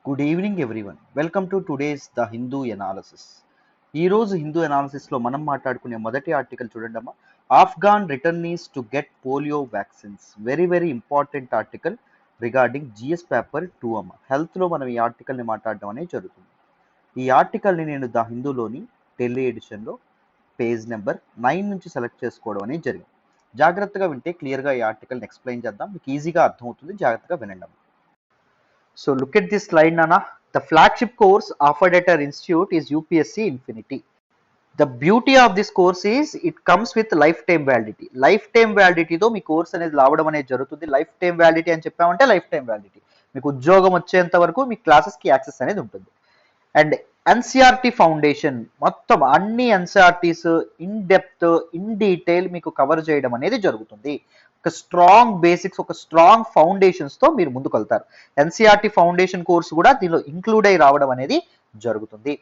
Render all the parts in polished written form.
Good evening everyone. Welcome to today's the Hindu analysis. ఈ రోజు హిందూ ఎనాలిసిస్లో మనం మాట్లాడుకునే మొదటి ఆర్టికల్ చూడండమ్మా. Afghan returnees to get polio vaccines. Very very important article regarding GS paper 2 అమ్మ. హెల్త్లో మనం ఈ ఆర్టికల్ని మాట్లాడడం అనేది జరుగుతుంది. ఈ ఆర్టికల్ని నేను ద హిందూలోని ఢిల్లీ ఎడిషన్లో పేజ్ నెంబర్ 9 నుంచి సెలెక్ట్ చేసుకోవడం అనేది జరిగింది. జాగ్రత్తగా వింటే క్లియర్గా ఈ ఆర్టికల్ని ఎక్స్ప్లెయిన్ చేద్దాం. మీకు ఈజీగా అర్థమవుతుంది. జాగ్రత్తగా వినండి. So look at this slide, Nana. The flagship course offered at our institute is UPSC Infinity. The beauty of this course is it comes with lifetime validity. Lifetime validity తో మీ కోర్స్ అనేది రావడం అనేది జరుగుతుంది. లైఫ్ టైం వ్యాలిడిటీ అని చెప్పామంటే life time validity. మీకు ఉద్యోగం వచ్చేంత వరకు మీ క్లాసెస్కి యాక్సెస్ అనేది ఉంటుంది. అండ్ ఎన్సిఆర్టీ ఫౌండేషన్ మొత్తం అన్ని ఎన్సిఆర్టీస్ ఇన్ డెప్త్ ఇన్ డీటెయిల్ మీకు కవర్ చేయడం అనేది జరుగుతుంది. ఒక స్ట్రాంగ్ బేసిక్స్, ఒక స్ట్రాంగ్ ఫౌండేషన్స్తో మీరు ముందుకు వెళ్తారు. ఎన్సిఆర్టీ ఫౌండేషన్ కోర్సు కూడా దీనిలో ఇంక్లూడ్ అయి రావడం అనేది జరుగుతుంది.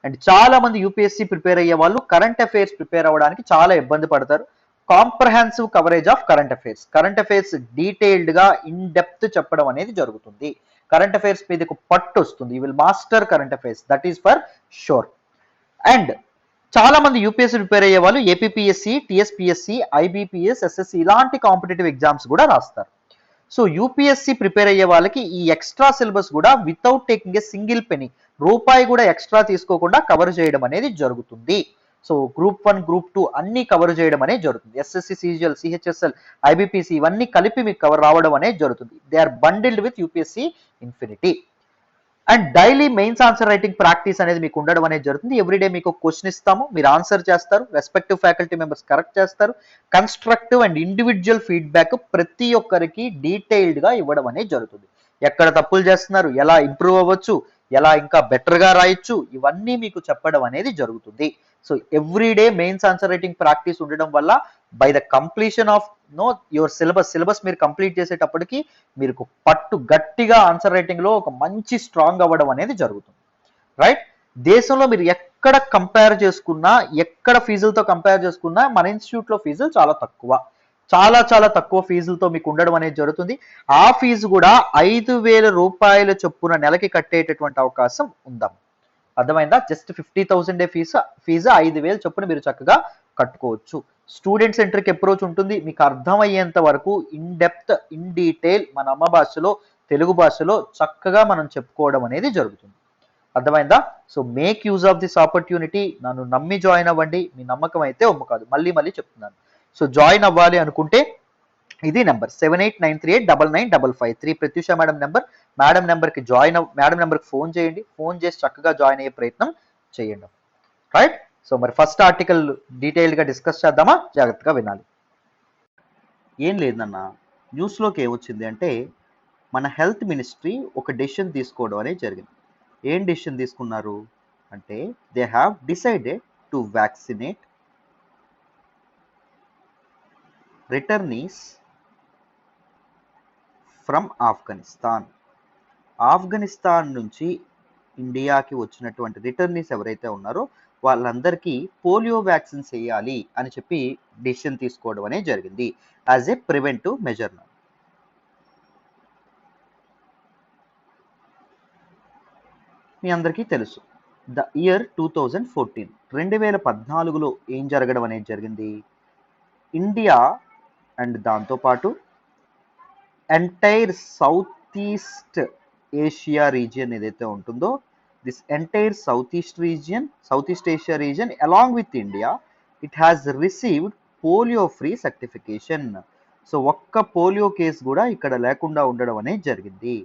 అండ్ చాలా మంది యూపీఎస్సీ ప్రిపేర్ అయ్యే వాళ్ళు కరెంట్ అఫైర్స్ ప్రిపేర్ అవ్వడానికి చాలా ఇబ్బంది పడతారు. Comprehensive coverage of current affairs డీటెయిల్డ్గా ఇన్ డెప్త్ చెప్పడం అనేది జరుగుతుంది. కరెంట్ అఫైర్స్ మీదకు పట్టు వస్తుంది. You will master current affairs, that is for sure. And చాలా మంది యూపీఎస్సీ ప్రిపేర్ అయ్యే వాళ్ళు ఏపీపీఎస్సీ, టీఎస్పీఎస్సీ, ఐబీపీఎస్, ఎస్ఎస్సీ ఇలాంటి కాంపిటేటివ్ ఎగ్జామ్స్ కూడా రాస్తారు. సో యూపీఎస్సీ ప్రిపేర్ అయ్యే వాళ్ళకి ఈ ఎక్స్ట్రా సిలబస్ కూడా without taking a single penny, రూపాయి కూడా ఎక్స్ట్రా తీసుకోకుండా కవర్ చేయడం అనేది జరుగుతుంది. సో గ్రూప్ 1, గ్రూప్ 2 అన్ని కవర్ చేయడం అనేది జరుగుతుంది. ఎస్ఎస్సి, సిజిఎల్, సిహెచ్ఎస్ఎల్, ఐబీపీసీ ఇవన్నీ కలిపి మీకు కవర్ రావడం అనేది జరుగుతుంది. They are bundled with UPSC infinity. And daily mains answer writing practice అనేది మీకు ఉండడం అనేది జరుగుతుంది. ఎవ్రీడే మీకు క్వశ్చన్ ఇస్తాము, మీరు ఆన్సర్ చేస్తారు, రెస్పెక్టివ్ ఫ్యాకల్టీ మెంబర్స్ కరెక్ట్ చేస్తారు. కన్స్ట్రక్టివ్ అండ్ ఇండివిజువల్ ఫీడ్బ్యాక్ ప్రతి ఒక్కరికి డీటెయిల్డ్గా ఇవ్వడం అనేది జరుగుతుంది. ఎక్కడ తప్పులు చేస్తున్నారు, ఎలా ఇంప్రూవ్ అవ్వచ్చు, ఎలా ఇంకా బెటర్గా రాయొచ్చు, ఇవన్నీ మీకు చెప్పడం అనేది జరుగుతుంది. So everyday mains answer writing practice ఉండడం వల్ల by the completion of your syllabus మీరు కంప్లీట్ చేసేటప్పటికి మీరు పట్టు గట్టిగా ఆన్సర్ రైటింగ్ లో ఒక మంచి స్ట్రాంగ్ అవ్వడం అనేది జరుగుతుంది. రైట్? దేశంలో మీరు ఎక్కడ కంపేర్ చేసుకున్నా, ఎక్కడ ఫీజులతో కంపేర్ చేసుకున్నా మన ఇన్స్టిట్యూట్ లో ఫీజులు చాలా తక్కువ, చాలా చాలా తక్కువ ఫీజులతో మీకు ఉండడం అనేది జరుగుతుంది. ఆ ఫీజు కూడా 5,000 రూపాయల చొప్పున నెలకి కట్టేటటువంటి అవకాశం ఉందాం. అర్థమైందా? జస్ట్ 50,000 ఫీజు 5,000 చొప్పున మీరు చక్కగా కట్టుకోవచ్చు. స్టూడెంట్ సెంట్రిక్ అప్రోచ్ ఉంటుంది. మీకు అర్థమయ్యేంత వరకు ఇన్ డెప్త్ ఇన్ డీటెయిల్ మన అమ్మ భాషలో, తెలుగు భాషలో చక్కగా మనం చెప్పుకోవడం అనేది జరుగుతుంది. అర్థమైందా? So make use of this opportunity. నన్ను నమ్మి జాయిన్ అవ్వండి. మీ నమ్మకం అయితే ఒమ్ము కాదు, మళ్ళీ మళ్ళీ చెప్తున్నాను. సో జాయిన్ అవ్వాలి అనుకుంటే ఇది number 7893899553 Pratyusha madam number. Madam నెంబర్కి మేడం నెంబర్కి ఫోన్ చేయండి. ఫోన్ చేసి చక్కగా జాయిన్ అయ్యే ప్రయత్నం చేయండి. రైట్? సో మరి ఫస్ట్ ఆర్టికల్ డీటెయిల్గా డిస్కస్ చేద్దామా? జాగ్రత్తగా వినాలి. ఏం లేదన్న, న్యూస్లోకి ఏమొచ్చింది అంటే మన హెల్త్ మినిస్ట్రీ ఒక డెసిషన్ తీసుకోవడం అనేది జరిగింది. ఏం డెసిషన్ తీసుకున్నారు అంటే they have decided to vaccinate returnees from Afghanistan. Afghanistan నుంచి ఇండియాకి వచ్చినటువంటి రిటర్నీస్ ఎవరైతే ఉన్నారో వాళ్ళందరికీ పోలియో వ్యాక్సిన్స్ వేయాలి అని చెప్పి డిసిషన్ తీసుకోవడం అనేది జరిగింది యాజ్ ఏ ప్రివెంటివ్ మెజర్. మీ అందరికీ తెలుసు ద ఇయర్ 2014, 2014లో ఏం జరగడం అనేది జరిగింది. ఇండియా అండ్ దాంతోపాటు entire south east Asia region ఏదైతే ఉంటుందో, this entire south east Asia region along with India, it has received polio free certification. So ఒక్క పోలియో కేసు కూడా ఇక్కడ లేకుండా ఉండడం అనేది జరిగింది.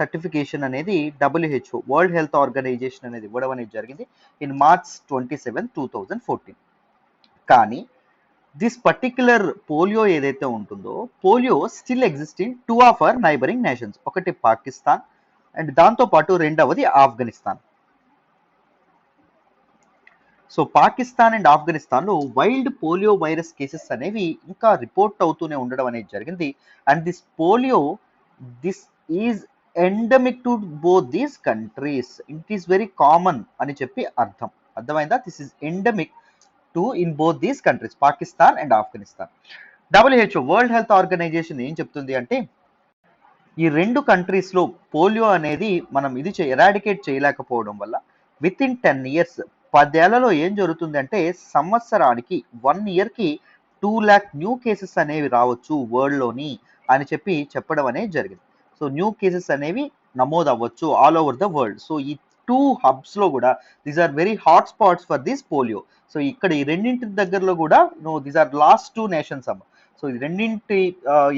సర్టిఫికేషన్ అనేది WHO, వరల్డ్ హెల్త్ ఆర్గనైజేషన్ అనేది ఇవ్వడం అనేది జరిగింది ఇన్ March 27, 2014. కానీ దిస్ పర్టిక్యులర్ పోలియో ఏదైతే ఉంటుందో, polio still exist in 2 of our neighbouring nations. ఒకటి పాకిస్తాన్ అండ్ దాంతోపాటు రెండవది ఆఫ్ఘనిస్తాన్. సో పాకిస్తాన్ అండ్ ఆఫ్ఘనిస్తాన్లో వైల్డ్ పోలియో వైరస్ కేసెస్ అనేవి ఇంకా రిపోర్ట్ అవుతూనే ఉండడం అనేది జరిగింది. And this polio is endemic to both these countries. It is very common అని చెప్పి అర్థమైందా? This is endemic to in both these countries, Pakistan and Afghanistan. WHO, world health organization ఏం చెప్తుంది అంటే ఈ 2 కంట్రీస్‌లో పోలియో అనేది మనం ఎరాడికేట్ చేయలేకపోవడం వల్ల వితిన్ 10 ఇయర్స్ 10 ఏళ్లలో ఏం జరుగుతుందంటే సంవత్సరానికి 1 ఇయర్‌కి 2,00,000 న్యూ కేసెస్ అనేవి రావచ్చు వరల్డ్‌లోని అని చెప్పడం అనేది జరిగింది. సో న్యూ కేసెస్ అనేవి నమోదవ్వచ్చు all over the world. So ఈ 2 హబ్స్‌లో కూడా these are very hot spots for this polio. So ఇక్కడ ఈ రెండింటి దగ్గరలో కూడా దీస్ ఆర్ లాస్ట్ 2 నేషన్స్ అమ్మ. సో ఈ రెండింటి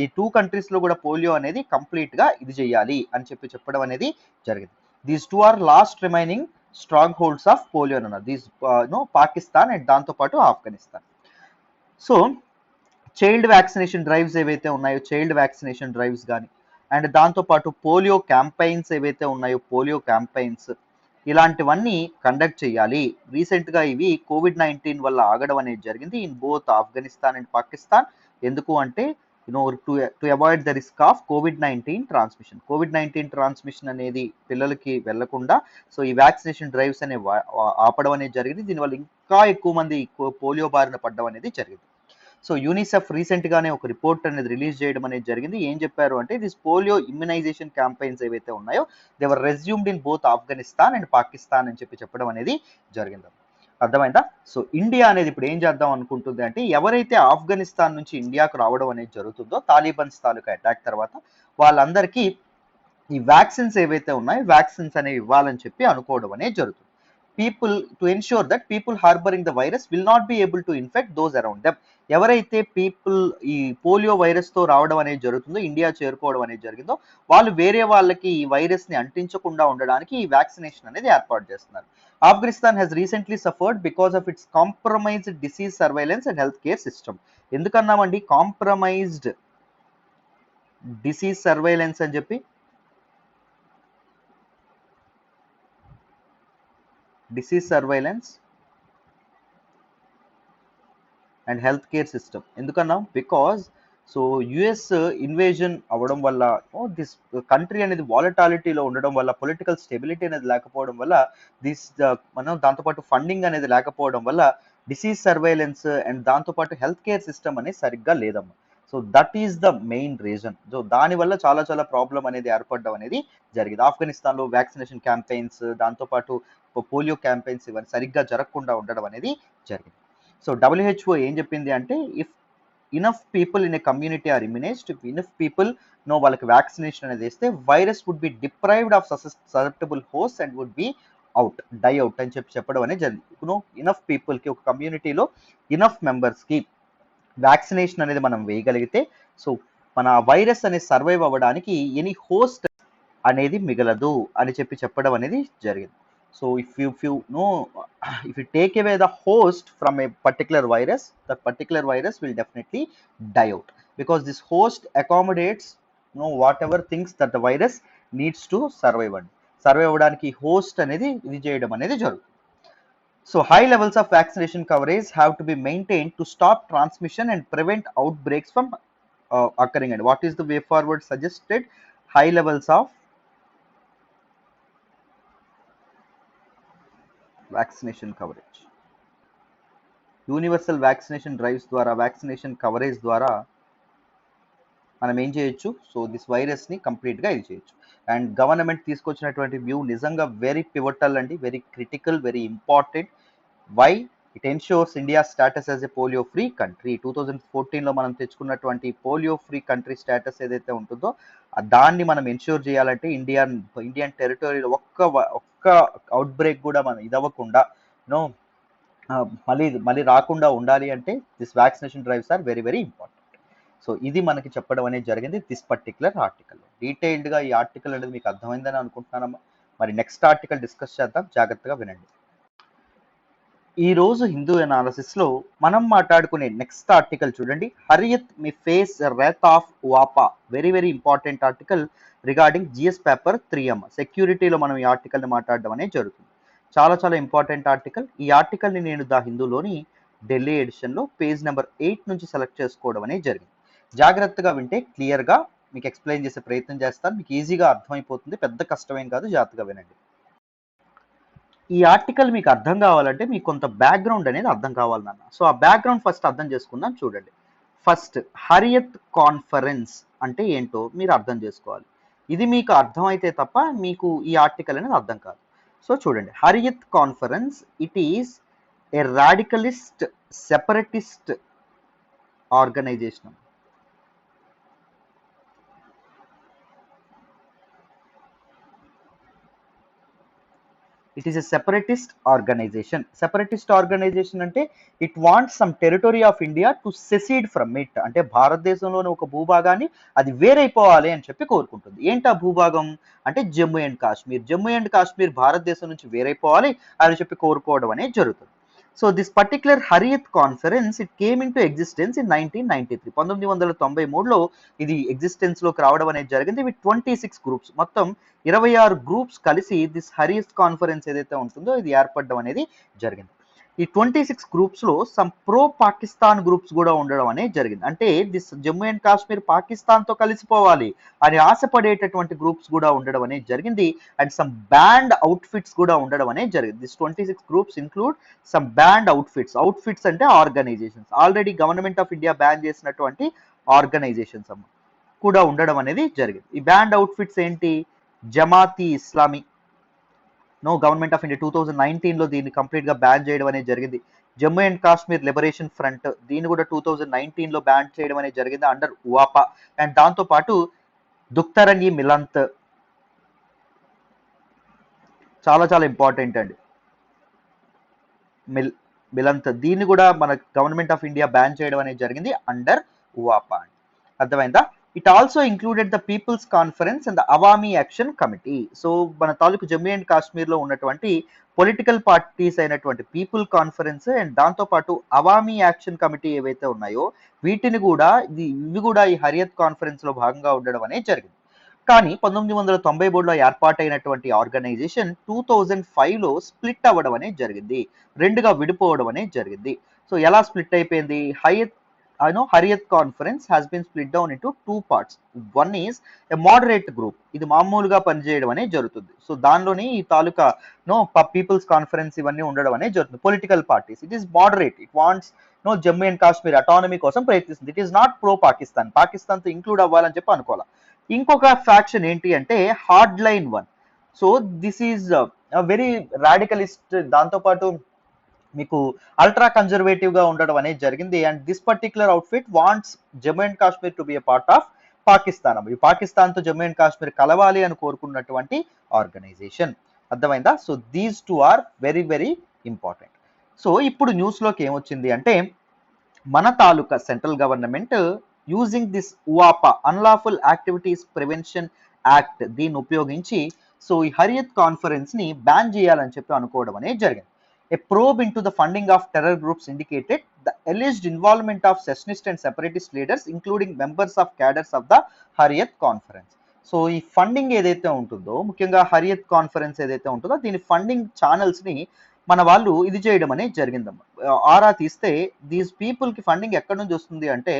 ఈ 2 కంట్రీస్‌లో కూడా పోలియో అనేది కంప్లీట్‌గా ఇది చేయాలి అని చెప్పడం అనేది జరిగింది. These 2 are last remaining strongholds of polio అని అన్నారు. దీస్ పాకిస్తాన్ అండ్ దాంతో పాటు Afghanistan. So child vaccination drives ఏవైతే ఉన్నాయో చైల్డ్ వ్యాక్సినేషన్ డ్రైవ్స్ కానీ అండ్ దాంతోపాటు పోలియో క్యాంపెయిన్స్ ఏవైతే ఉన్నాయో పోలియో క్యాంపెయిన్స్ ఇలాంటివన్నీ కండక్ట్ చేయాలి. రీసెంట్గా ఇవి కోవిడ్-19 వల్ల ఆగడం అనేది జరిగింది in both Afghanistan and Pakistan. ఎందుకు అంటే to avoid the risk of COVID-19 transmission. COVID-19 transmission అనేది పిల్లలకి వెళ్లకుండా సో ఈ వ్యాక్సినేషన్ డ్రైవ్స్ అనేవి ఆపడం అనేది జరిగింది. దీనివల్ల ఇంకా ఎక్కువ మంది పోలియో బారిన పడడం అనేది జరిగింది. సో యూనిసెఫ్ రీసెంట్గానే ఒక రిపోర్ట్ అనేది రిలీజ్ చేయడం అనేది జరిగింది. ఏం చెప్పారు అంటే దిస్ పోలియో ఇమ్యునైజేషన్ క్యాంపెయిన్స్ ఏవైతే ఉన్నాయో they were resumed in both Afghanistan and Pakistan అని చెప్పడం అనేది జరిగింది. అర్థమైందా? సో ఇండియా అనేది ఇప్పుడు ఏం చేద్దాం అనుకుంటుంది అంటే ఎవరైతే ఆఫ్ఘనిస్తాన్ నుంచి ఇండియాకు రావడం అనేది జరుగుతుందో తాలిబాన్స్ తాలూకా అటాక్ తర్వాత వాళ్ళందరికీ ఈ వ్యాక్సిన్స్ ఏవైతే ఉన్నాయో వ్యాక్సిన్స్ అనేవి ఇవ్వాలని అనుకోవడం అనేది జరుగుతుంది. people to ensure that people harboring the virus will not be able to infect those around them. ఎవరైతే పీపుల్ ఈ పోలియో వైరస్తో రావడం అనేది జరుగుతుందో ఇండియా చేరుకోవడం అనేది జరిగిందో వాళ్ళు వేరే వాళ్ళకి ఈ వైరస్ని అంటించకుండా ఉండడానికి ఈ వ్యాక్సినేషన్ అనేది ఏర్పాటు చేస్తున్నారు. Afghanistan has recently suffered because of its compromised disease surveillance and health care system. ఎందుకన్నామండి కాంప్రమైజ్డ్ డిసీజ్ సర్వైలెన్స్ అని చెప్పి? Disease surveillance and health care system ఎందుకన్నా బికాజ్ సో యుఎస్ ఇన్వేజన్ అవ్వడం వల్ల దిస్ కంట్రీ అనేది వాలటాలిటీలో ఉండడం వల్ల పొలిటికల్ స్టెబిలిటీ అనేది లేకపోవడం వల్ల మనం దాంతోపాటు ఫండింగ్ అనేది లేకపోవడం వల్ల డిసీజ్ సర్వైలెన్స్ అండ్ దాంతోపాటు హెల్త్ కేర్ సిస్టమ్ అనేది సరిగ్గా లేదమ్మా. So that is the main reason. So దానివల్ల చాలా చాలా ప్రాబ్లం అనేది ఏర్పడడం అనేది జరిగింది. ఆఫ్ఘనిస్తాన్లో వ్యాక్సినేషన్ క్యాంపెయిన్స్ దాంతోపాటు పోలియో క్యాంపెయిన్స్ ఇవన్నీ సరిగ్గా జరగకుండా ఉండడం అనేది జరిగింది. సో WHO ఏం చెప్పింది అంటే if enough people in a community are immunized, if enough people వాళ్ళకి వ్యాక్సినేషన్ అనేది వేస్తే virus would be deprived of susceptible host and would be die out అని చెప్పడం అనేది జరిగింది. ఇనఫ్ పీపుల్కి ఒక కమ్యూనిటీలో ఇనఫ్ మెంబర్స్కి వ్యాక్సినేషన్ అనేది మనం వేయగలిగితే సో మన వైరస్ అనేది సర్వైవ్ అవ్వడానికి ఎనీ హోస్ట్ అనేది మిగలదు అని చెప్పడం అనేది జరిగింది. So if you take away the host from a particular virus, that particular virus will definitely die out because this host accommodates whatever things that the virus needs to survive avvadaniki host anedi idi cheyadam anedi jarugutundi. So high levels of vaccination coverage have to be maintained to stop transmission and prevent outbreaks from occurring. And what is the way forward suggested? High levels of vaccination coverage, universal vaccination drives ద్వారా vaccination coverage ద్వారా మనం ఏం చేయొచ్చు? So this వైరస్ని కంప్లీట్గా ఇది చేయొచ్చు. And government తీసుకొచ్చినటువంటి వ్యూ నిజంగా వెరీ పివటల్ అండి, very critical, very important. Why? It ensures India status as a polio free country. 2014లో మనం తెచ్చుకున్నటువంటి పోలియో ఫ్రీ కంట్రీ స్టేటస్ ఏదైతే ఉంటుందో దాన్ని మనం ఎన్ష్యూర్ చేయాలంటే ఇండియన్ టెరిటరీలో ఒక్క అవుట్ బ్రేక్ కూడా మనం ఇదవ్వకుండా మళ్ళీ రాకుండా ఉండాలి అంటే this vaccination drives are very very important. So ఇది మనకి చెప్పడం అనేది జరిగింది దిస్ పర్టికులర్ ఆర్టికల్లో. డీటెయిల్డ్గా ఈ ఆర్టికల్ అనేది మీకు అర్థమైందని అనుకుంటున్నానమ్మా. మరి నెక్స్ట్ ఆర్టికల్ డిస్కస్ చేద్దాం, జాగ్రత్తగా వినండి. ఈ రోజు హిందూ ఎనాలిసిస్లో మనం మాట్లాడుకునే నెక్స్ట్ ఆర్టికల్ చూడండి. Hurriyat may face wrath of వాపా. Very very important article regarding GS paper 3M. సెక్యూరిటీలో మనం ఈ ఆర్టికల్ని మాట్లాడడం అనేది జరుగుతుంది. చాలా చాలా ఇంపార్టెంట్ ఆర్టికల్. ఈ ఆర్టికల్ని నేను ద హిందూలోని ఢిల్లీ ఎడిషన్లో పేజ్ నెంబర్ 8 నుంచి సెలెక్ట్ చేసుకోవడం అనేది జరిగింది. జాగ్రత్తగా వింటే క్లియర్గా మీకు ఎక్స్ప్లెయిన్ చేసే ప్రయత్నం చేస్తాను. మీకు ఈజీగా అర్థమైపోతుంది, పెద్ద కష్టమేం కాదు, జాగ్రత్తగా వినండి. ఈ ఆర్టికల్ మీకు అర్థం కావాలంటే మీకు కొంత బ్యాక్గ్రౌండ్ అనేది అర్థం కావాలి నాన్న. సో ఆ బ్యాక్గ్రౌండ్ ఫస్ట్ అర్థం చేసుకుందాం. చూడండి, ఫస్ట్ హరియత్ కాన్ఫరెన్స్ అంటే ఏంటో మీరు అర్థం చేసుకోవాలి. ఇది మీకు అర్థమైతే తప్ప మీకు ఈ ఆర్టికల్ అనేది అర్థం కాదు. సో చూడండి, Hurriyat conference it is a radicalist separatist organization. It is a separatist organization. Separatist organization అంటే it wants some territory of India to secede from it, అంటే భారతదేశంలోని ఒక భూభాగాన్ని అది వేరైపోవాలి అని చెప్పి కోరుకుంటుంది. ఏంటి ఆ భూభాగం అంటే జమ్మూ అండ్ కాశ్మీర్. జమ్మూ అండ్ కాశ్మీర్ భారతదేశం నుంచి వేరైపోవాలి అని చెప్పి కోరుకోవడం అనేది జరుగుతుంది. So this particular Hurriyat conference it came into existence in 1993. 1993లో ఇది ఎగ్జిస్టెన్స్ లోకి రావడం అనేది జరిగింది. విత్ 26 గ్రూప్స్, మొత్తం 26 గ్రూప్స్ కలిసి దిస్ హరియత్ కాన్ఫరెన్స్ ఏదైతే ఉంటుందో ఇది ఏర్పడడం అనేది జరిగింది. ఈ 26 గ్రూప్స్ లో సమ్ ప్రో పాకిస్తాన్ గ్రూప్స్ కూడా ఉండడం అనేది జరిగింది. అంటే దిస్ జమ్మూ అండ్ కాశ్మీర్ పాకిస్తాన్ తో కలిసిపోవాలి అని ఆశపడేటటువంటి గ్రూప్స్ కూడా ఉండడం అనేది జరిగింది. అండ్ సమ్ బ్యాండ్ అవుట్ఫిట్స్ కూడా ఉండడం అనేది జరిగింది. This 26 groups include some banned outfits. Outfits అంటే organisations, already government of India ban చేసినటువంటి ఆర్గనైజేషన్స్ అమ్మ కూడా ఉండడం అనేది జరిగింది. ఈ బ్యాండ్ అవుట్ఫిట్స్ ఏంటి? Jamaati Islami, no government of India 2019లో దీన్ని కంప్లీట్ గా బ్యాన్ చేయడం అనేది జరిగింది. Jammu and Kashmir liberation front, దీన్ని కూడా 2019లో బ్యాన్ చేయడం అనేది జరిగింది అండర్ ఉవాపా. అండ్ దాంతో పాటు దుక్తరంగి మిలంత్, చాలా చాలా ఇంపార్టెంట్ అండి, మిలంత్, దీన్ని కూడా మన గవర్నమెంట్ ఆఫ్ ఇండియా బ్యాన్ చేయడం అనేది జరిగింది అండర్ ఉవాపా. అర్థమైందా? It also included the people's conference and the Awami action committee. So మన తాలూకు జమ్మూ అండ్ కాశ్మీర్లో ఉన్నటువంటి పొలిటికల్ పార్టీస్ అయినటువంటి పీపుల్ కాన్ఫరెన్స్ అండ్ దాంతోపాటు అవామీ యాక్షన్ కమిటీ ఏవైతే ఉన్నాయో వీటిని కూడా ఇవి కూడా ఈ హరియత్ కాన్ఫరెన్స్ లో భాగంగా ఉండడం అనేది జరిగింది. కానీ 1993లో ఏర్పాటైనటువంటి ఆర్గనైజేషన్ 2005లో స్ప్లిట్ అవ్వడం అనేది జరిగింది, రెండుగా విడిపోవడం అనేది జరిగింది. సో ఎలా స్ప్లిట్ అయిపోయింది? Hurriyat conference has been split down into 2 parts. One is a moderate group, ఇది మామూలుగా పనిచేయడం అనేది జరుగుతుంది. సో దానిలోని ఈ తాలూకా పీపుల్స్ కాన్ఫరెన్స్ ఇవన్నీ ఉండడం అనేది జరుగుతుంది. Political parties, it is moderate, it wants Jammu and Kashmir autonomy కోసం ప్రయత్నిస్తుంది. It is not pro Pakistan, Pakistan తో ఇంక్లూడ్ అవ్వాలని చెప్పి అనుకోవాలి. ఇంకొక ఫ్యాక్షన్ ఏంటి అంటే hard line one. So this is very radicalist, దాంతోపాటు మీకు అల్ట్రా కన్జర్వేటివ్ గా ఉండడం అనేది జరిగింది. And this particular outfit wants Jammu and Kashmir to be a part of Pakistan. ఈ పాకిస్తాన్ తో జమ్మూ అండ్ కాశ్మీర్ కలవాలి అని కోరుకున్నటువంటి ఆర్గనైజేషన్. అర్థమైందా? So these two are very very important. So ఇప్పుడు న్యూస్ లోకి ఏమొచ్చింది అంటే మన తాలూకా central government using this UAPA unlawful activities prevention act దీన్ని ఉపయోగించి సో ఈ హరియత్ కాన్ఫరెన్స్ ని బ్యాన్ చేయాలని చెప్పి అనుకోవడం అనేది జరిగింది. A probe into the funding of terror groups indicated the alleged involvement of secessionist and separatist leaders, including members of cadres of the Hurriyat Conference. So ఈ ఫండింగ్ ఏదైతే ఉంటుందో, ముఖ్యంగా హరియత్ కాన్ఫరెన్స్ ఏదైతే ఉంటుందో దీని ఫండింగ్ ఛానల్స్ ని మన వాళ్ళు ఇది చేయడం అనేది జరిగిందమ్మా. ఆరా తీస్తే దీస్ పీపుల్ కి ఫండింగ్ ఎక్కడి నుంచి వస్తుంది అంటే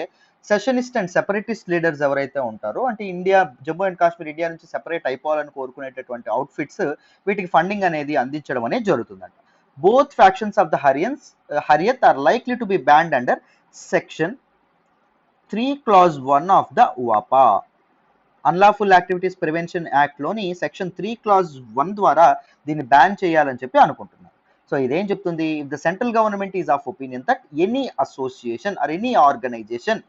సెషనిస్ట్ అండ్ సెపరేటిస్ట్ లీడర్స్ ఎవరైతే ఉంటారో, అంటే India Jammu and Kashmir India నుంచి సెపరేట్ అయిపోవాలని కోరుకునేటటువంటి అవుట్ఫిట్స్ వీటికి ఫండింగ్ అనేది అందించడం అనేది జరుగుతుందంట. Both factions of the Hurriyat are likely to be banned under Section 3 Clause 1 of the UAPA. Unlawful activities prevention act లోని సెక్షన్ 3 Clause 1 ద్వారా దీన్ని బ్యాన్ చేయాలని చెప్పి అనుకుంటున్నారు. సో ఇదేం చెప్తుంది? If the central government is of opinion that any association or any organization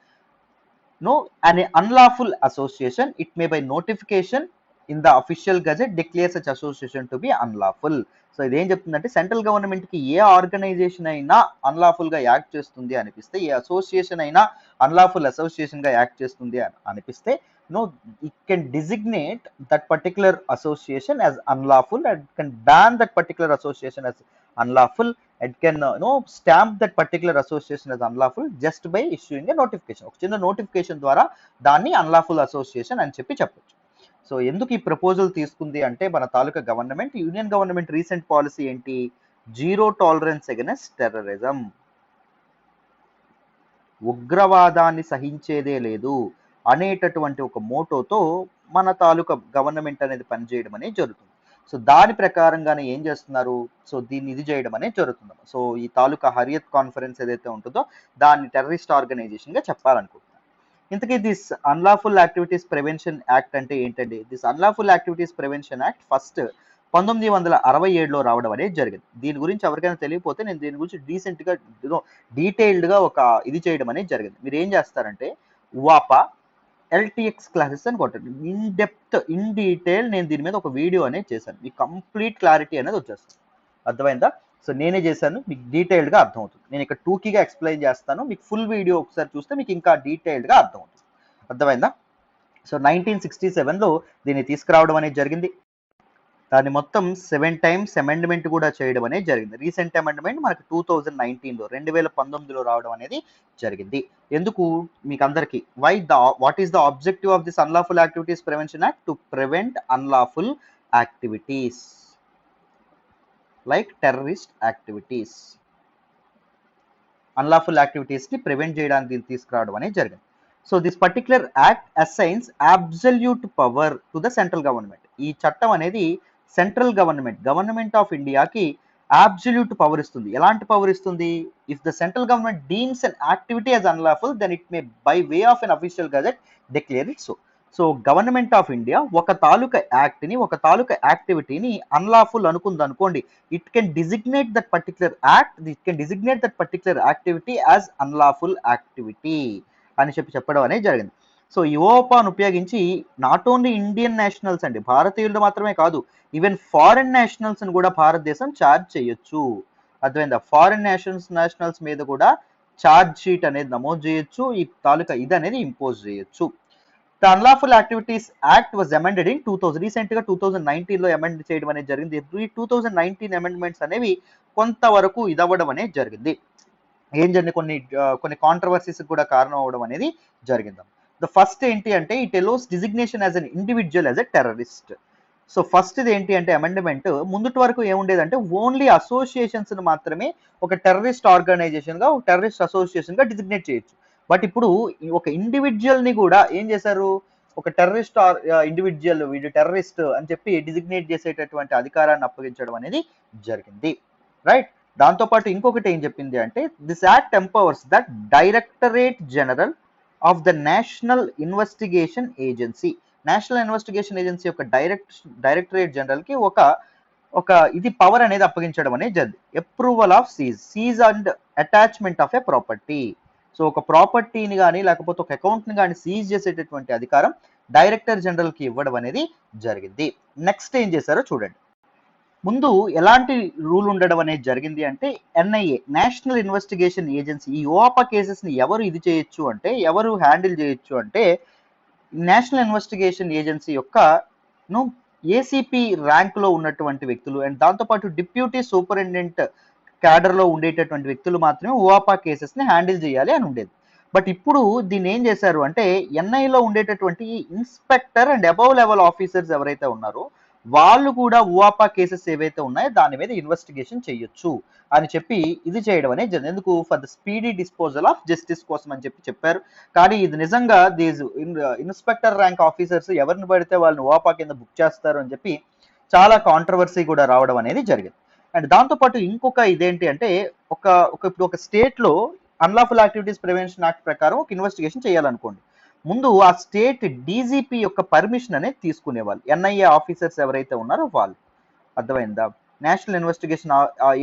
an unlawful association, it may by notification in the official gazette declare such association to be unlawful. So ఇదేం చెప్తుందంటే central government కి ఏ organisation అయినా unlawful గా act చేస్తుంది అనిపిస్తే, ఏ association అయినా unlawful association గా act చేస్తుంది అనిపిస్తే it can designate that particular association as unlawful and can ban that particular association as unlawful. It can stamp that particular association as unlawful just by issuing a notification. ఒక చిన్న notification ద్వారా దాన్ని unlawful association అని చెప్పి చెప్పొచ్చు. So ఎందుకు ఈ proposal తీసుకుంది అంటే మన తాలూకా government, union government recent policy ఏంటి? జీరో టాలరెన్స్ అగైన్స్ టెర్రరిజం, ఉగ్రవాదాన్ని సహించేదే లేదు అనేటటువంటి ఒక మోటోతో మన తాలూకా గవర్నమెంట్ అనేది పనిచేయడం అనేది జరుగుతుంది. సో దాని ప్రకారంగానే ఏం చేస్తున్నారు? సో దీన్ని ఇది చేయడం అనేది జరుగుతుంది. సో ఈ తాలూకా హరియత్ కాన్ఫరెన్స్ ఏదైతే ఉంటుందో దాన్ని టెర్రరిస్ట్ ఆర్గనైజేషన్ గా చెప్పాలనుకుంటున్నారు. ఇంతకీ this unlawful activities prevention act అంటే ఏంటండి? This unlawful activities prevention act first 1967లో రావడం అనేది జరిగింది. దీని గురించి ఎవరికైనా తెలియకపోతే నేను దీని గురించి డీటెయిల్డ్గా ఒక ఇది చేయడం అనేది జరిగింది. మీరు ఏం చేస్తారంటే వాపా ఎల్టీఎక్స్ క్లాసెస్ అని కొట్టండి. ఇన్ డీటెయిల్ నేను దీని మీద ఒక వీడియో అనేది చేశాను. మీకు కంప్లీట్ క్లారిటీ అనేది వచ్చేస్తుంది. అర్థమైందా? సో నేనే చేశాను, మీకు డీటెయిల్డ్గా అర్థమవుతుంది. నేను ఇక్కడ టూకీగా ఎక్స్ప్లెయిన్ చేస్తాను, మీకు ఫుల్ వీడియో ఒకసారి చూస్తే మీకు ఇంకా డీటెయిల్డ్గా అర్థమవుతుంది. అర్థమైందా? సో 1967లో దీన్ని తీసుకురావడం అనేది జరిగింది. దాన్ని మొత్తం 7 times అమెండ్మెంట్ కూడా చేయడం అనేది జరిగింది. రీసెంట్ అమెండ్మెంట్ మనకి 2019లో 2019లో రావడం అనేది జరిగింది. ఎందుకు మీకు అందరికి what is the objective of this unlawful activities prevention act? To prevent unlawful activities like terrorist activities. Unlawful activities ని ప్రివెంట్ చేయడానికి దీన్ని తీసుకురావడం అనేది జరిగింది. So this particular act assigns absolute power to the central government. ఈ చట్టం అనేది central government of ఇండియాకి అబ్సల్యూట్ పవర్ ఇస్తుంది. ఎలాంటి పవర్ ఇస్తుంది? If the central government deems an activity as unlawful then it may by way of an official gazette declare it so. So government of India ఒక తాలూకా యాక్ట్ని, ఒక తాలూకా యాక్టివిటీని unlawful అనుకుంది అనుకోండి, it can designate that particular act, it can designate that particular activity as unlawful activity అని చెప్పడం అనేది జరిగింది. So ఈ ఓపాను ఉపయోగించి నాట్ ఓన్లీ ఇండియన్ నేషనల్స్ అండి, భారతీయులు మాత్రమే కాదు, ఈవెన్ ఫారెన్ నేషనల్స్ కూడా భారతదేశం ఛార్జ్ చేయొచ్చు. అర్థమైందా? ఫారెన్ నేషనల్స్ మీద కూడా ఛార్జ్ షీట్ అనేది నమోదు చేయొచ్చు, ఈ తాలూకా ఇది అనేది ఇంపోజ్ చేయొచ్చు. The unlawful activities act was amended in 2000. రీసెంట్గా 2019లో అమెండ్ చేయడం అనేది జరిగింది. ఈ 2019 అమెండ్మెంట్స్ అనేవి కొంతవరకు ఇదవ్వడం అనేది జరిగింది. ఏం జరిగింది? కొన్ని కాంట్రవర్సీస్ కూడా కారణం అవ్వడం అనేది జరిగింది. ద ఫస్ట్ ఏంటి అంటే it ఎలోస్ designation as an individual as a terrorist. So first ఇది ఏంటి అంటే అమెండ్మెంట్ ముందుటి వరకు ఏముండేదంటే ఓన్లీ అసోసియేషన్స్ మాత్రమే ఒక టెర్రరిస్ట్ ఆర్గనైజేషన్ గా, ఒక టెర్రరిస్ట్ అసోసియేషన్ గా డిజిగ్నేట్ చేయొచ్చు. బట్ ఇప్పుడు ఒక ఇండివిజువల్ ని కూడా ఏం చేశారు? ఒక టెర్రరిస్ట్ ఇండివిజువల్ వీడు టెర్రరిస్ట్ అని చెప్పి డిజిగ్నేట్ చేసేటటువంటి అధికారాన్ని అప్పగించడం అనేది జరిగింది. రైట్? దాంతోపాటు ఇంకొకటి ఏం చెప్పింది అంటే this act empowers that directorate general of the national investigation agency. National investigation agency యొక్క డైరెక్టరేట్ జనరల్ కి ఒక ఇది పవర్ అనేది అప్పగించడం అనేది జరిగింది. Approval of seize and attachment of a property. So ఒక ప్రాపర్టీని కానీ లేకపోతే ఒక అకౌంట్ని కానీ సీజ్ చేసేటటువంటి అధికారం డైరెక్టర్ జనరల్ కి ఇవ్వడం అనేది జరిగింది. నెక్స్ట్ ఏం చేశారో చూడండి. ముందు ఎలాంటి రూల్ ఉండడం అనేది జరిగింది అంటే ఎన్ఐఏ, నేషనల్ ఇన్వెస్టిగేషన్ ఏజెన్సీ, ఈ ఓపా కేసెస్ ని ఎవరు ఇది చేయొచ్చు అంటే, ఎవరు హ్యాండిల్ చేయొచ్చు అంటే నేషనల్ ఇన్వెస్టిగేషన్ ఏజెన్సీ యొక్క ఏసీపీ ర్యాంక్ లో ఉన్నటువంటి వ్యక్తులు అండ్ దాంతోపాటు డిప్యూటీ సూపరింటెండెంట్ క్యాడర్ లో ఉండేటటువంటి వ్యక్తులు మాత్రమే ఓపా కేసెస్ ని హ్యాండిల్ చేయాలి అని ఉండేది. బట్ ఇప్పుడు దీన్ని ఏం చేశారు అంటే ఎన్ఐలో ఉండేటటువంటి inspector and above level officers ఎవరైతే ఉన్నారో వాళ్ళు కూడా ఓపా కేసెస్ ఏవైతే ఉన్నాయో దాని మీద ఇన్వెస్టిగేషన్ చేయొచ్చు అని చెప్పి ఇది చేయడం అనేది జరిగింది. ఎందుకు? For the speedy disposal of justice కోసం అని చెప్పారు. కానీ ఇది నిజంగా దీస్ ఇన్స్పెక్టర్ ర్యాంక్ ఆఫీసర్స్ ఎవరిని పడితే వాళ్ళని ఓపా కింద బుక్ చేస్తారు అని చెప్పి చాలా కాంట్రవర్సీ కూడా రావడం అనేది జరిగింది. అండ్ దాంతోపాటు ఇంకొక ఇదేంటి అంటే ఇప్పుడు ఒక స్టేట్ లో అన్లాఫుల్ యాక్టివిటీస్ ప్రివెన్షన్ యాక్ట్ ప్రకారం ఒక ఇన్వెస్టిగేషన్ చేయాలనుకోండి, ముందు ఆ స్టేట్ డీజీపీ యొక్క పర్మిషన్ అనేది తీసుకునేవాళ్ళు, ఎన్ఐఏ ఆఫీసర్స్ ఎవరైతే ఉన్నారో వాళ్ళు. అర్థమైందా? నేషనల్ ఇన్వెస్టిగేషన్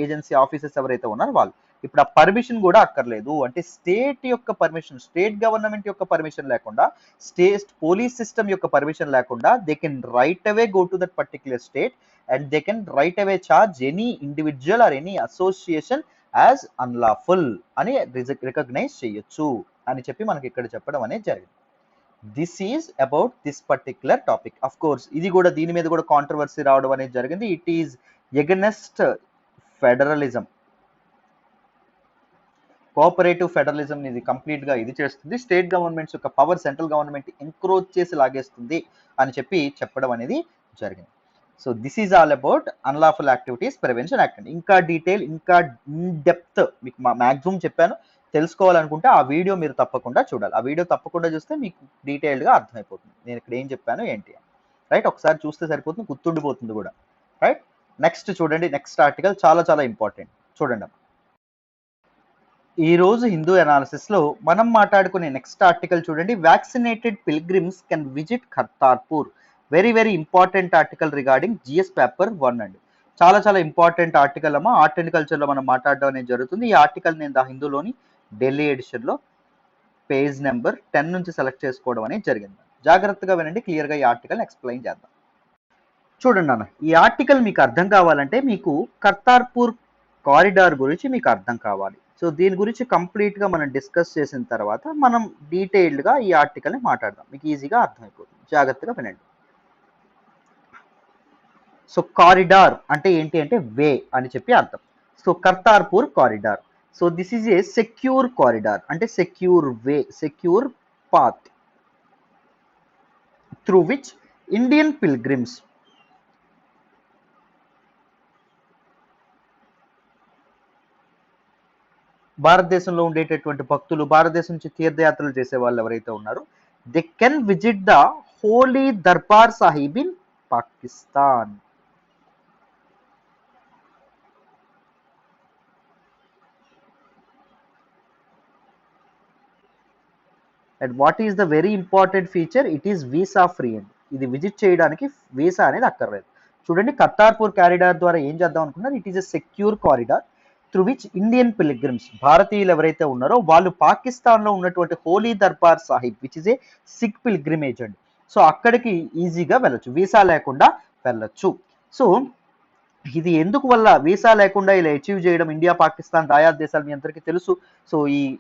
ఏజెన్సీ ఆఫీసర్స్ ఎవరైతే ఉన్నారో వాళ్ళు. ఇప్పుడు ఆ పర్మిషన్ కూడా అక్కర్లేదు. అంటే స్టేట్ యొక్క పర్మిషన్, స్టేట్ గవర్నమెంట్ యొక్క పర్మిషన్ లేకుండా, స్టేట్ పోలీస్ సిస్టమ్ యొక్క పర్మిషన్ లేకుండా they can right away go to that particular state and they can right away charge any individual or any association as unlawful అని recognise చేయొచ్చు అని చెప్పి మనకి ఇక్కడ చెప్పడం అనేది జరిగింది. This is about this particular topic. Of course ఇది కూడా దీని మీద కూడా కాంట్రవర్సీ రావడం అనేది జరిగింది. It is against federalism, cooperative federalism ఇది కంప్లీట్ గా ఇది చేస్తుంది, స్టేట్ గవర్నమెంట్స్ యొక్క పవర్ సెంట్రల్ గవర్నమెంట్ ఎంక్రోచ్ చేసి లాగేస్తుంది అని చెప్పడం అనేది జరిగింది. So this is all about unlawful activities prevention act. ఇంకా డీటెయిల్, ఇంకా ఇన్ డెప్త్ మీకు మాక్సిమం చెప్పాను. తెలుసుకోవాలనుకుంటే ఆ వీడియో మీరు తప్పకుండా చూడాలి. ఆ వీడియో తప్పకుండా చూస్తే మీకు డీటెయిల్డ్గా అర్థమైపోతుంది నేను ఇక్కడ ఏం చెప్పాను ఏంటి అని. రైట్? ఒకసారి చూస్తే సరిపోతుంది, గుర్తుండిపోతుంది కూడా. రైట్? నెక్స్ట్ చూడండి, నెక్స్ట్ ఆర్టికల్ చాలా చాలా ఇంపార్టెంట్. చూడండి, ఈ రోజు హిందూ అనాలిసిస్ లో మనం మాట్లాడుకునే నెక్స్ట్ ఆర్టికల్ చూడండి. Vaccinated pilgrims can visit Kartarpur. Very very important article regarding GS paper 1 అండి. చాలా చాలా ఇంపార్టెంట్ ఆర్టికల్ అమ్మా. ఆర్ట్ అండ్ కల్చర్ లో మనం మాట్లాడడం అనేది జరుగుతుంది. ఈ ఆర్టికల్ నేను ద హిందూలోని ఢిల్లీ ఎడిషన్ లో పేజ్ నెంబర్ 10 నుంచి సెలెక్ట్ చేసుకోవడం అనేది జరిగింది. జాగ్రత్తగా వినండి, క్లియర్ గా ఈ ఆర్టికల్ ఎక్స్ప్లెయిన్ చేద్దాం. చూడండి అన్న, ఈ ఆర్టికల్ మీకు అర్థం కావాలంటే మీకు కర్తార్పూర్ కారిడార్ గురించి మీకు అర్థం కావాలి. సో దీని గురించి కంప్లీట్గా మనం డిస్కస్ చేసిన తర్వాత మనం డీటెయిల్డ్గా ఈ ఆర్టికల్ని మాట్లాడదాం. మీకు ఈజీగా అర్థమైపోతుంది. జాగ్రత్తగా వినండి. సో కారిడార్ అంటే ఏంటి అంటే వే అని చెప్పి అర్థం. So Kartarpur corridor. So this is a secure corridor అంటే secure way, secure path through which Indian pilgrims భారతదేశంలో ఉండేటటువంటి భక్తులు, భారతదేశం నుంచి తీర్థయాత్రలు చేసే వాళ్ళు ఎవరైతే ఉన్నారో they can visit the holy Darbar Sahib in Pakistan. And what is the very important feature, it is visa free అండి. ఇది విజిట్ చేయడానికి వీసా అనేది అక్కర్లేదు. చూడండి, కర్తార్పూర్ కారిడార్ ద్వారా ఏం చేద్దాం అనుకున్నారు, it is a secure corridor through which Indian pilgrims, భారతీయులు ఎవరైతే ఉన్నారో వాళ్ళు పాకిస్తాన్లో ఉన్నటువంటి holy Darbar Sahib which is a Sikh pilgrimage అండి. సో అక్కడికి ఈజీగా వెళ్ళొచ్చు, వీసా లేకుండా వెళ్ళొచ్చు. సో ఇది ఎందుకు వల్ల వీసా లేకుండా ఇలా అచీవ్ చేయడం, ఇండియా పాకిస్తాన్ దాయాద్ దేశాలు మీ అందరికీ తెలుసు. సో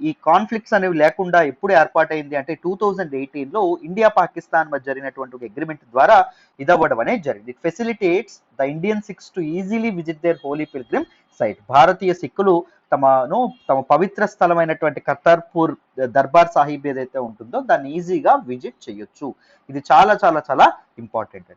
ఈ కాన్ఫ్లిక్ట్స్ అనేవి లేకుండా ఎప్పుడు ఏర్పాటైంది అంటే 2018లో ఇండియా పాకిస్తాన్ మధ్య జరిగినటువంటి ఒక అగ్రిమెంట్ ద్వారా ఇదవ్వడం అనేది జరిగింది. It facilitates the Indian Sikhs to easily visit their holy pilgrim site. భారతీయ సిక్కులు తమ పవిత్ర స్థలమైనటువంటి కర్తార్పూర్ దర్బార్ సాహిబ్ ఏదైతే ఉంటుందో దాన్ని ఈజీగా విజిట్ చేయొచ్చు. ఇది చాలా చాలా చాలా ఇంపార్టెంట్.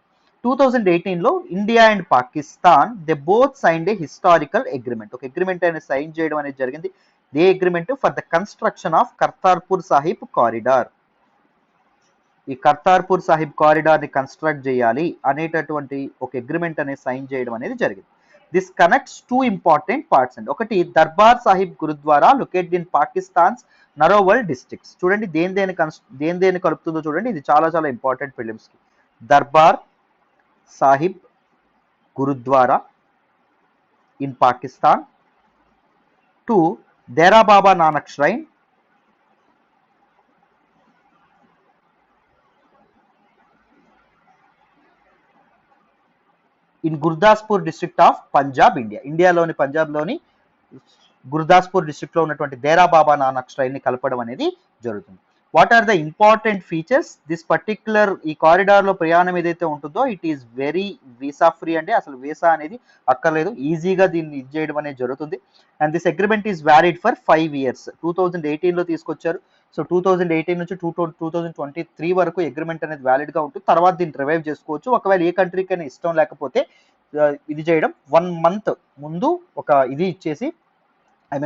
2018లో India and Pakistan they both signed a historical agreement. ఒక అగ్రిమెంట్ అనేది సైన్ చేయడం అనేది జరిగింది. They agreement for the construction of Kartarpur Sahib corridor. ఈ కర్తార్పూర్ సాహిబ్ కారిడార్ ని కన్స్ట్రక్ట్ చేయాలి అనేటటువంటి ఒక అగ్రిమెంట్ అనేది సైన్ చేయడం అనేది జరిగింది. This connects two important parts అండి. ఒకటి Darbar Sahib Gurdwara located in Pakistan's Narowal districts. చూడండి దేని కలుపుతుందో చూడండి, ఇది చాలా చాలా ఇంపార్టెంట్ ఫిలిమ్స్ కి. Darbar Sahib Gurdwara in Pakistan to Dera Baba Nanak shrine in Gurdaspur district of Punjab, India. ఇండియాలోని పంజాబ్లోని గుర్దాస్పూర్ డిస్ట్రిక్ట్ లో ఉన్నటువంటి దేరా బాబా నానక్ ష్రైన్ ని కలపడం అనేది జరుగుతుంది. What are the important features, this particular ఈ కారిడార్ లో ప్రయాణం ఏదైతే ఉంటుందో it is very visa free అండి. అసలు వీసా అనేది అక్కర్లేదు, ఈజీగా దీన్ని ఇది చేయడం అనేది జరుగుతుంది. And this agreement is valid for 5 years. 2018లో తీసుకొచ్చారు. సో 2018 నుంచి 2023 వరకు అగ్రిమెంట్ అనేది వ్యాలిడ్ గా ఉంటుంది. తర్వాత దీన్ని రివైవ్ చేసుకోవచ్చు. ఒకవేళ ఏ కంట్రీకైనా ఇష్టం లేకపోతే ఇది చేయడం 1 month ముందు ఒక ఇది ఇచ్చేసి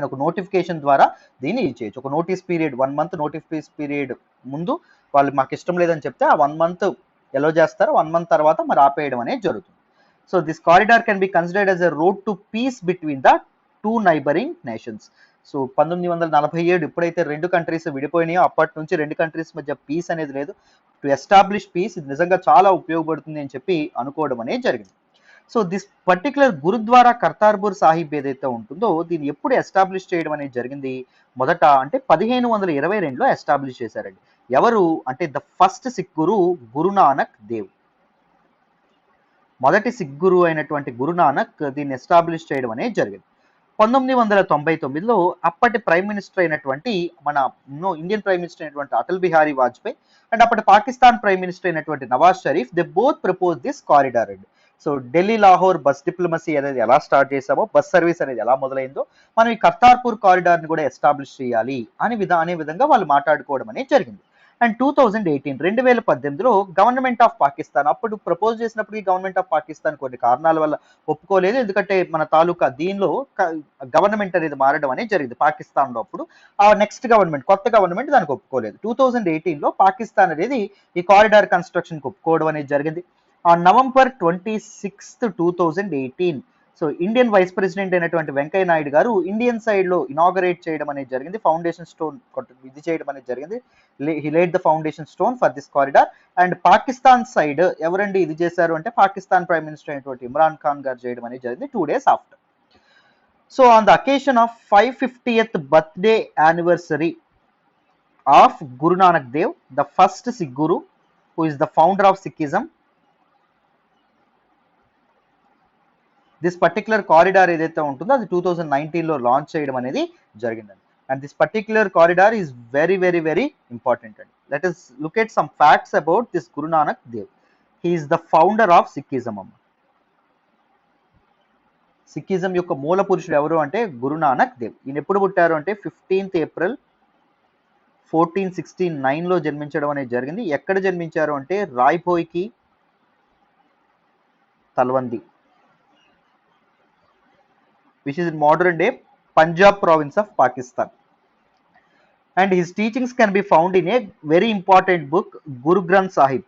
ఒక నోటిఫికేషన్ ద్వారా దీన్ని చేయొచ్చు. ఒక notice period 1 month notification period ముందు వాళ్ళు మాకు ఇష్టం లేదని చెప్తే ఆ 1 month ఎలో చేస్తారు. 1 month తర్వాత మరి ఆపేయడం అనేది జరుగుతుంది. So this corridor can be considered as a road to piece between the 2 neighboring nations. So 1947 ఎప్పుడైతే 2 కంట్రీస్ విడిపోయినాయో అప్పటి నుంచి 2 కంట్రీస్ మధ్య పీస్ అనేది లేదు. టు ఎస్టాబ్లిష్ పీస్ ఇది నిజంగా చాలా ఉపయోగపడుతుంది అని చెప్పి అనుకోవడం అనేది జరిగింది. So this particular gurdwara Kartarpur Sahib ఏదైతే ఉంటుందో దీన్ని ఎప్పుడు ఎస్టాబ్లిష్ చేయడం అనేది జరిగింది, మొదట అంటే 1522లో ఎస్టాబ్లిష్ చేశారండి. ఎవరు అంటే ద ఫస్ట్ సిక్ గురు గురునానక్ దేవ్. మొదటి సిక్ గురు అయినటువంటి గురునానక్ దీన్ని ఎస్టాబ్లిష్ చేయడం అనేది జరిగింది. 1999లో అప్పటి ప్రైమ్ మినిస్టర్ అయినటువంటి ఇండియన్ ప్రైమ్ మినిస్టర్ అయినటువంటి అటల్ బిహారీ వాజ్పేయి అండ్ అప్పటి పాకిస్తాన్ ప్రైమ్ మినిస్టర్ అయినటువంటి Nawaz Sharif they both propose this corridor అండి. So Delhi Lahore bus diplomacy అనేది ఎలా స్టార్ట్ చేసామో, బస్ సర్వీస్ అనేది ఎలా మొదలైందో మనం ఈ కర్తార్పూర్ కారిడార్ ని కూడా ఎస్టాబ్లిష్ చేయాలి అనే విధంగా వాళ్ళు మాట్లాడుకోవడం అనేది జరిగింది. అండ్ 2018లో గవర్నమెంట్ ఆఫ్ పాకిస్తాన్ అప్పుడు ప్రపోజ్ చేసినప్పటికీ గవర్నమెంట్ ఆఫ్ పాకిస్తాన్ కొన్ని కారణాల వల్ల ఒప్పుకోలేదు. ఎందుకంటే మన తాలూకా దీనిలో గవర్నమెంట్ అనేది మారడం అనేది జరిగింది పాకిస్తాన్లో. అప్పుడు ఆ నెక్స్ట్ గవర్నమెంట్ కొత్త గవర్నమెంట్ దానికి ఒప్పుకోలేదు. 2018లో పాకిస్తాన్ అనేది ఈ కారిడార్ కన్స్ట్రక్షన్ ఒప్పుకోవడం అనేది జరిగింది. On November 26th, 2018, so Indian vice president అయినటువంటి వెంకయ్య నాయుడు గారు ఇండియన్ సైడ్లో ఇనాగరేట్ చేయడం అనేది జరిగింది, ఫౌండేషన్ స్టోన్ ఇది చేయడం అనేది జరిగింది. He laid the foundation stone for this corridor. And Pakistan side ఎవరండి ఇది చేశారు అంటే పాకిస్తాన్ ప్రైమ్ మినిస్టర్ అయినటువంటి ఇమ్రాన్ ఖాన్ గారు చేయడం అనేది జరిగింది 2 days after. So on the occasion of 550th birthday anniversary of Guru Nanak Dev, the first Sikh Guru, who is the founder of Sikhism, this particular corridor ఏదైతే ఉంటుందో అది 2019లో లాంచ్ చేయడం అనేది జరిగిందండి. And this particular corridor is very very very important అండి. Let us look at some facts about this Guru Nanak Dev. He is the founder of Sikhism అమ్మ. సిక్కిజం యొక్క మూల పురుషుడు ఎవరు అంటే గురు నానక్ దేవ్. ఈయన ఎప్పుడు పుట్టారు అంటే 15th April 1469లో జన్మించడం అనేది జరిగింది. ఎక్కడ జన్మించారు అంటే రాయ్భోయ్కి తల్వంది, which is in modern day Punjab province of Pakistan. And his teachings can be found in a very important book, Guru Granth Sahib.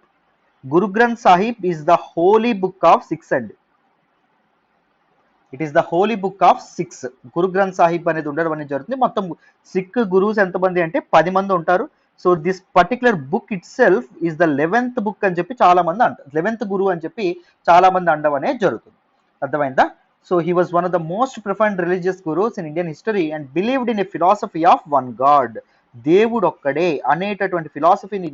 Guru Granth Sahib is the holy book of Sikhs and it is the holy book of Sikhs. Guru Granth Sahib అనేది ఉండడం అనేది జరుగుతుంది. మొత్తం sick గురువుస్ ఎంతమంది అంటే 10 మంది ఉంటారు. So this particular book it self is the 11th book అని చెప్పి చాలా మంది అంటారు, 11th గురువు అని చెప్పి చాలా మంది అనడం అనేది జరుగుతుంది. అర్థమైందా? So he was one of the most profound religious gurus in Indian history and believed in a philosophy of one God. దేవుడు ఒక్కడే అనేటటువంటి ఫిలాసఫీని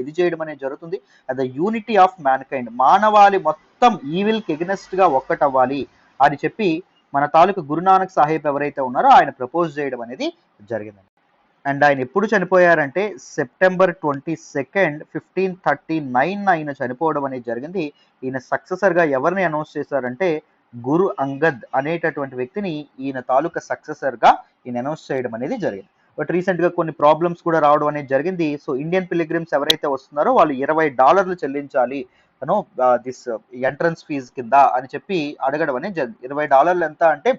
ఇది చేయడం అనేది జరుగుతుంది. ద యూనిటీ ఆఫ్ మ్యాన్కైండ్, మానవాళి మొత్తం ఈవిల్కి ఎగనెస్ట్గా ఒక్కటవ్వాలి అని చెప్పి మన తాలూకు గురునానక్ సాహెబ్ ఎవరైతే ఉన్నారో ఆయన ప్రపోజ్ చేయడం అనేది జరిగిందండి. అండ్ ఆయన ఎప్పుడు చనిపోయారంటే September 22nd 1539 ఆయన చనిపోవడం అనేది జరిగింది. ఈయన సక్సెసర్గా ఎవరిని అనౌన్స్ చేశారంటే గురు అంగద్ అనేటటువంటి వ్యక్తిని ఈయన తాలూకా సక్సెసర్గా ఈయన అనౌన్స్ చేయడం అనేది జరిగింది. బట్ రీసెంట్గా కొన్ని ప్రాబ్లమ్స్ కూడా రావడం అనేది జరిగింది. సో ఇండియన్ పిలిగ్రిమ్స్ ఎవరైతే వస్తున్నారో వాళ్ళు $20 చెల్లించాలి దిస్ ఎంట్రన్స్ ఫీజ్ కింద అని చెప్పి అడగడం అనేది జరిగింది. $20 ఎంత అంటే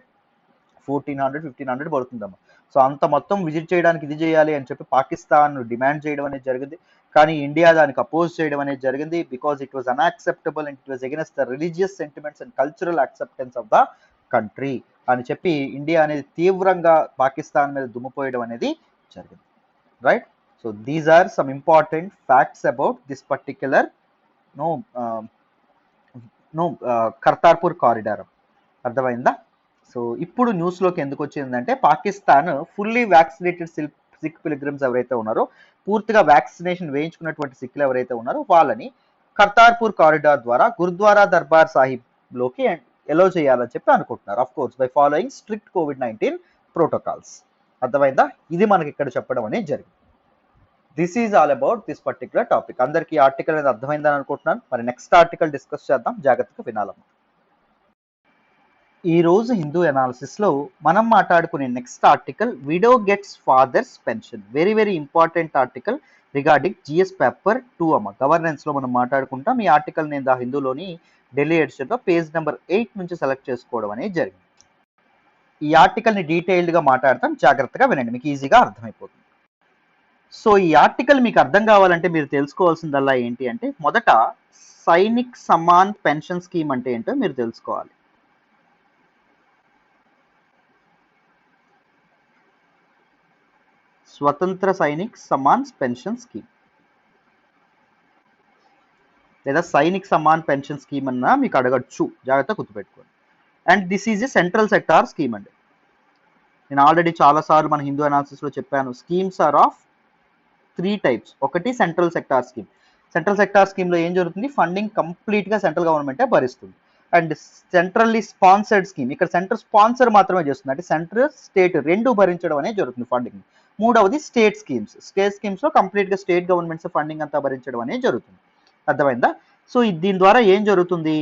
1400-1500 పడుతుందమ్మా. సో అంత మొత్తం విజిట్ చేయడానికి ఇది చేయాలి అని చెప్పి పాకిస్తాన్ డిమాండ్ చేయడం అనేది జరిగింది. కానీ ఇండియా దానికి అపోజ్ చేయడం అనేది జరిగింది because it was unacceptable and it was against the religious sentiments and cultural acceptance of the country అని చెప్పి ఇండియా అనేది తీవ్రంగా పాకిస్తాన్ మీద దుమ్ముపోయడం అనేది జరిగింది. Right? So these are some important facts about this particular Kartarpur corridor. అర్థమైందా? సో ఇప్పుడు న్యూస్లోకి ఎందుకు వచ్చిందంటే Pakistan fully vaccinated Sikh pilgrims ఎవరైతే ఉన్నారో, పూర్తిగా వ్యాక్సినేషన్ వేయించుకున్నటువంటి సిక్కులు ఎవరైతే ఉన్నారో వాళ్ళని కర్తార్పూర్ కారిడార్ ద్వారా గురుద్వారా దర్బార్ సాహిబ్లోకి ఎలో చేయాలని చెప్పి అనుకుంటున్నారు. Of course by following strict COVID-19 protocols. అర్థమైందా? ఇది మనకి ఇక్కడ చెప్పడం అనేది జరిగింది. This is all about this particular topic. అందరికీ ఆర్టికల్ అనేది అర్థమైందని అనుకుంటున్నాను. మరి నెక్స్ట్ ఆర్టికల్ డిస్కస్ చేద్దాం, జాగ్రత్తగా వినాలమ్మా. ఈ రోజు హిందూ అనాలిసిస్లో మనం మాట్లాడుకునే next article widow gets father's pension. Very very important article regarding GS paper 2 అమ్మ. గవర్నెన్స్లో మనం మాట్లాడుకుంటాం. ఈ ఆర్టికల్ నేను ద హిందూలోని ఢిల్లీ ఎడిషన్లో పేజ్ నెంబర్ 8 నుంచి సెలెక్ట్ చేసుకోవడం అనేది జరిగింది. ఈ ఆర్టికల్ని డీటెయిల్డ్గా మాట్లాడతాం, జాగ్రత్తగా వినండి, మీకు ఈజీగా అర్థమైపోతుంది. సో ఈ ఆర్టికల్ మీకు అర్థం కావాలంటే మీరు తెలుసుకోవాల్సిందల్లా ఏంటి అంటే, మొదట సైనిక్ సమాన్ పెన్షన్ స్కీమ్ అంటే ఏంటో మీరు తెలుసుకోవాలి. స్వతంత్ర సైనిక్ సమాన్ పెన్షన్ స్కీమ్ లేదా సైనిక్ సమాన్ పెన్షన్ స్కీమ్ అన్న మీకు అడగచ్చు, జాగ్రత్త గుర్తుపెట్టుకోండి. And this is a central sector scheme అండి. నేను ఆల్రెడీ చాలాసార్లు మన హిందూ అనాలిసిస్లో చెప్పాను, స్కీమ్స్ ఆర్ ఆఫ్ 3 types. ఒకటి central sector scheme. Central sector స్కీమ్లో ఏం జరుగుతుంది, ఫండింగ్ కంప్లీట్గా సెంట్రల్ గవర్నమెంటే భరిస్తుంది. అండ్ సెంట్రల్లీ స్పాన్సర్డ్ స్కీమ్, ఇక్కడ సెంట్రల్ స్పాన్సర్ మాత్రమే చేస్తుంది, అంటే సెంట్రల్ స్టేట్ రెండు భరించడం అనేది జరుగుతుంది ఫండింగ్. మూడవది స్టేట్ స్కీమ్స్. స్టేట్ స్కీమ్స్లో కంప్లీట్గా స్టేట్ గవర్నమెంట్స్ ఫండింగ్ అంతా భరించడం అనేది జరుగుతుంది. అర్థమైందా? సో దీని ద్వారా ఏం జరుగుతుంది,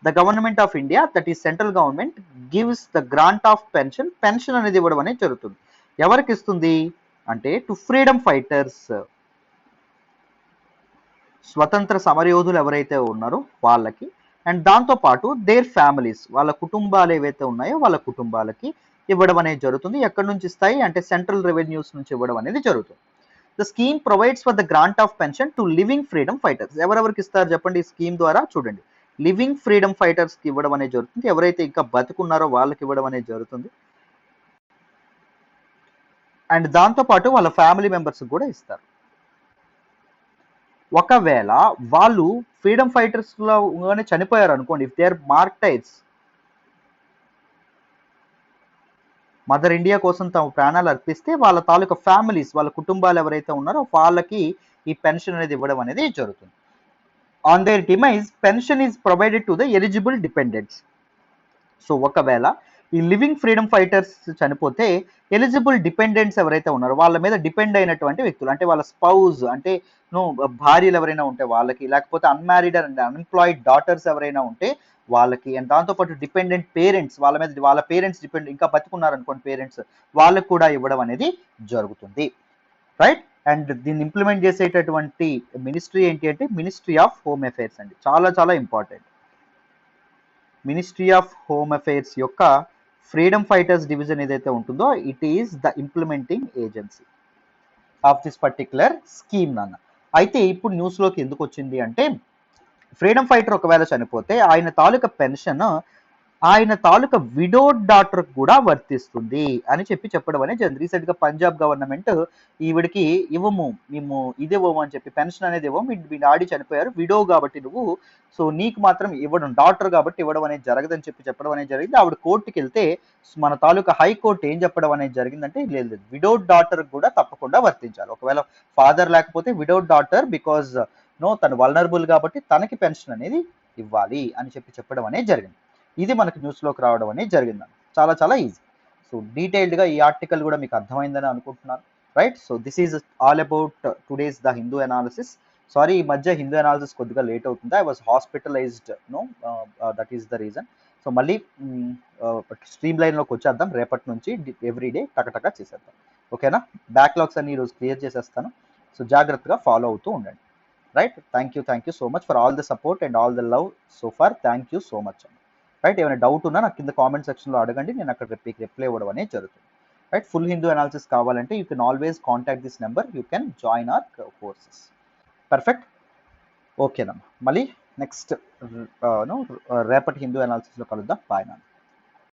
the government of India, that is central government, gives the grant of pension. Pension అనేది ఇవ్వడం అనేది జరుగుతుంది. ఎవరికి ఇస్తుంది అంటే టు ఫ్రీడమ్ ఫైటర్స్, స్వతంత్ర సమరయోధులు ఎవరైతే ఉన్నారో వాళ్ళకి. అండ్ దాంతోపాటు దేర్ ఫ్యామిలీస్, వాళ్ళ కుటుంబాలు ఏవైతే ఉన్నాయో వాళ్ళ కుటుంబాలకి ఇవ్వడం అనేది జరుగుతుంది. ఎక్కడి నుంచి ఇస్తాయి అంటే సెంట్రల్ రెవెన్యూస్ నుంచి ఇవ్వడం అనేది జరుగుతుంది. The scheme provides for the grant of pension to living freedom fighters. ఎవరెవరికి ఇస్తారు చెప్పండి ఈ స్కీమ్ ద్వారా? చూడండి, లివింగ్ ఫ్రీడమ్ ఫైటర్స్కి ఇవ్వడం అనేది జరుగుతుంది. ఎవరైతే ఇంకా బతుకున్నారో వాళ్ళకి ఇవ్వడం అనేది జరుగుతుంది. అండ్ దాంతోపాటు వాళ్ళ ఫ్యామిలీ మెంబర్స్కి కూడా ఇస్తారు. ఒకవేళ వాళ్ళు ఫ్రీడమ్ ఫైటర్స్లో చనిపోయారు అనుకోండి, if they are martyrs, mother India కోసం తమ ప్రాణాలు అర్పిస్తే వాళ్ళ తాలూకా ఫ్యామిలీస్, వాళ్ళ కుటుంబాలు ఎవరైతే ఉన్నారో వాళ్ళకి ఈ పెన్షన్ అనేది ఇవ్వడం అనేది జరుగుతుంది. On their demise pension is provided to the eligible dependents. So ఒకవేళ ఈ లివింగ్ ఫ్రీడమ్ ఫైటర్స్ చనిపోతే ఎలిజిబుల్ డిపెండెంట్స్ ఎవరైతే ఉన్నారో వాళ్ళ మీద డిపెండ్ అయినటువంటి వ్యక్తులు, అంటే వాళ్ళ స్పౌజ్, అంటే భార్యలు ఎవరైనా ఉంటే వాళ్ళకి, లేకపోతే అన్మ్యారీడ్ అండ్ అన్ఎంప్లాయిడ్ డాటర్స్ ఎవరైనా ఉంటే వాళ్ళకి, అండ్ దాంతోపాటు డిపెండెంట్ పేరెంట్స్, వాళ్ళ మీద వాళ్ళ పేరెంట్స్ డిపెండ్ ఇంకా బతుకున్నారనుకోండి పేరెంట్స్, వాళ్ళకు కూడా ఇవ్వడం అనేది జరుగుతుంది. రైట్. అండ్ దీన్ని ఇంప్లిమెంట్ చేసేటటువంటి మినిస్ట్రీ ఏంటి అంటే మినిస్ట్రీ ఆఫ్ హోమ్ అఫైర్స్ అండి. చాలా చాలా important. Ministry of home affairs యొక్క ఫ్రీడమ్ ఫైటర్స్ డివిజన్ ఏదైతే ఉంటుందో it is the implementing agency of this particular scheme నాన్న. అయితే ఇప్పుడు న్యూస్లోకి ఎందుకు వచ్చింది అంటే, ఫ్రీడమ్ ఫైటర్ ఒకవేళ చనిపోతే ఆయన తాలూకా పెన్షన్ ఆయన తాలూకా విడోడ్ డాటర్ కూడా వర్తిస్తుంది అని చెప్పడం అనేది జరిగింది. రీసెంట్గా పంజాబ్ గవర్నమెంట్ ఈవిడికి ఇవ్వము, మేము ఇది ఇవ్వము అని చెప్పి, పెన్షన్ అనేది ఇవ్వము, మీ డాడీ చనిపోయారు, విడో కాబట్టి నువ్వు, సో నీకు మాత్రం ఇవ్వడం, డాక్టర్ కాబట్టి ఇవ్వడం అనేది జరగదని చెప్పడం అనేది జరిగింది. ఆవిడ కోర్టుకి వెళ్తే మన తాలూకా హైకోర్టు ఏం చెప్పడం అనేది జరిగిందంటే, లేదు విడౌట్ డాటర్ కూడా తప్పకుండా వర్తించాలి. ఒకవేళ ఫాదర్ లేకపోతే విడౌట్ డాటర్, బికాజ్ తను వల్నరబుల్ కాబట్టి తనకి పెన్షన్ అనేది ఇవ్వాలి అని చెప్పడం అనేది జరిగింది. ఇది మనకి న్యూస్లోకి రావడం అనేది జరిగిందండి. చాలా చాలా ఈజీ. సో డీటెయిల్డ్గా ఈ ఆర్టికల్ కూడా మీకు అర్థమైందని అనుకుంటున్నాను. Right. So this is all about today's the Hindu analysis. Sorry, ఈ మధ్య హిందూ అనాలిసిస్ కొద్దిగా లేట్ అవుతుంది. I was hospitalised, that is the reason. So మళ్ళీ స్ట్రీమ్ లైన్లోకి వచ్చేద్దాం. రేపటి నుంచి ఎవ్రీడే టకటకా చేసేద్దాం. ఓకేనా? బ్యాక్లాగ్స్ అన్ని ఈరోజు క్లియర్ చేసేస్తాను. సో జాగ్రత్తగా ఫాలో అవుతూ ఉండండి. Right. Thank you so much for all the support and all the love so far. Thank you so much అండి. రైట్. ఏమైనా డౌట్ ఉన్నా నాకు కింద కామెంట్ సెక్షన్లో అడగండి, నేను అక్కడ మీకు రిప్లై ఇవ్వడం అనేది జరుగుతుంది. రైట్. ఫుల్ హిందూ అనాలిసిస్ కావాలంటే you can always contact this number, you can join hour courses. Perfect. ఓకేనమ్మా. మళ్ళీ నెక్స్ట్ రేపటి హిందూ అనాలిసిస్లో కలుద్దాం. బాయ్ నాన్న.